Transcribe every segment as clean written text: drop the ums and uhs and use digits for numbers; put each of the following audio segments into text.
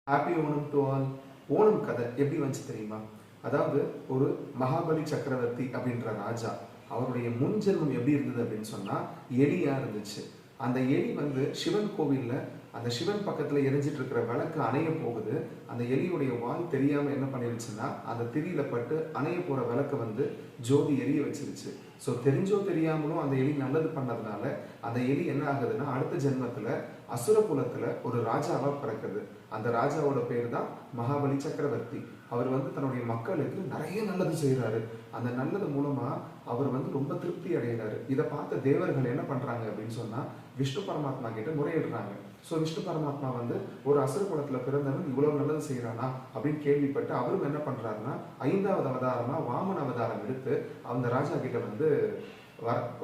Happy Onam to all. Onam கதை எப்படி வந்துச்சு தெரியுமா? அதாவது ஒரு மகாபலி சக்கரவர்த்தி அப்படின்ற ராஜா, அவருடைய முன் ஜென்மம் எப்படி இருந்தது அப்படின்னு சொன்னா எலியா இருந்துச்சு. அந்த எலி சிவன் கோவில்ல அந்த சிவன் பக்கத்துல எரிஞ்சிட்டு இருக்கிற விளக்கு அணைய போகுது. அந்த எலியுடைய வால் தெரியாம என்ன பண்ணிருச்சுன்னா அந்த திரியில பட்டு அணைய போற விளக்கு ஜோதி எரிய வச்சிருச்சு. ஸோ தெரிஞ்சோ தெரியாமலும் அந்த எலி நல்லது பண்ணதுனால அந்த எலி என்ன ஆகுதுன்னா அடுத்த ஜென்மத்துல அசுர குலத்துல ஒரு ராஜாவா பிறக்குது. அந்த ராஜாவோட பேர் தான் மகாபலி சக்கரவர்த்தி. அவர் தன்னுடைய மக்களுக்கு நிறைய நல்லது செய்யறாரு. அந்த நல்லது மூலமா அவர் ரொம்ப திருப்தி அடைகிறாரு. இதை பார்த்த தேவர்கள் என்ன பண்றாங்க அப்படின்னு சொன்னா விஷ்ணு பரமாத்மா கிட்ட முறையிடுறாங்க. ஸோ விஷ்ணு பரமாத்மா ஒரு அசுர குலத்துல பிறந்தவன் இவ்வளவு நல்லது செய்யறானா அப்படின்னு கேள்விப்பட்டு அவரும் என்ன பண்றாருன்னா 5வது அவதாரமா வாமன அவதாரம் எடுத்து அந்த ராஜா கிட்ட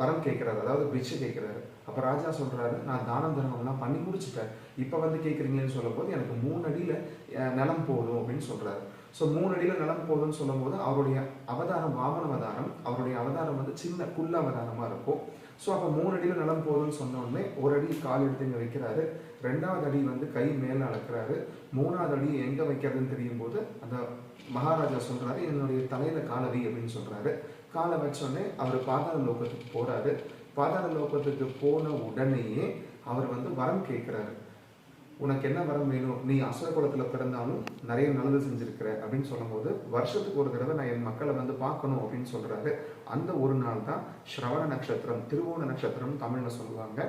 வரம் கேட்கிறாரு, அதாவது பிச்சை கேட்கிறாரு. அப்ப ராஜா சொல்றாரு, நான் தானம் தர்மம் எல்லாம் பண்ணி முடிச்சுட்டேன், இப்ப கேட்குறீங்களேன்னு சொல்லும் போது எனக்கு 3 அடியில நிலம் போதும் அப்படின்னு சொல்றாரு. ஸோ 3 அடியில நிலம் போதும்னு சொல்லும் போது அவருடைய அவதாரம் வாமன அவதாரம், அவருடைய அவதாரம் சின்ன குள்ள அவதாரமா இருக்கும். ஸோ அப்போ 3 அடியில நிலம் போதும்னு சொன்ன உடனே 1 அடி கால் எடுத்து இங்க வைக்கிறாரு, 2வது அடி கை மேல அளக்குறாரு, 3வது அடி எங்க வைக்கிறதுன்னு தெரியும் போது அந்த மகாராஜா சொல்றாரு, என்னுடைய தலையில காலவி அப்படின்னு சொல்றாரு. காலை வச்சோடனே அவர் பாதாள லோகத்துக்கு போறாரு. பாதாள லோகத்துக்கு போன உடனேயே அவர் வரம் கேட்கிறாரு, உனக்கு என்ன வரம் வேணும், நீ அசுர குலத்துல பிறந்தாலும் நிறைய நல்லது செஞ்சிருக்கிற அப்படின்னு சொல்லும் போது வருஷத்துக்கு ஒரு தடவை நான் என் மக்களை பார்க்கணும் அப்படின்னு சொல்றாரு. அந்த ஒரு நாள் தான் ஸ்ரவண நட்சத்திரம், திருவோண நட்சத்திரம் தமிழ்ல சொல்லுவாங்க.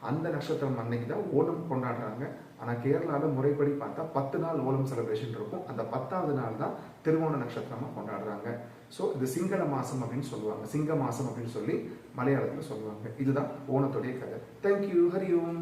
அந்த நட்சத்திரம் அன்னைக்கு தான் ஓணம் கொண்டாடுறாங்க. ஆனா கேரளாவில் முறைப்படி பார்த்தா 10 நாள் ஓணம் செலிப்ரேஷன் இருக்கும். அந்த 10வது நாள் தான் திருவோண நட்சத்திரமா கொண்டாடுறாங்க. ஸோ இது சிங்கள மாசம் அப்படின்னு சொல்லுவாங்க, சிங்க மாசம் அப்படின்னு சொல்லி மலையாளத்துல சொல்லுவாங்க. இதுதான் ஓணத்துடைய கதை. தேங்க்யூ. ஹரி ஓம்.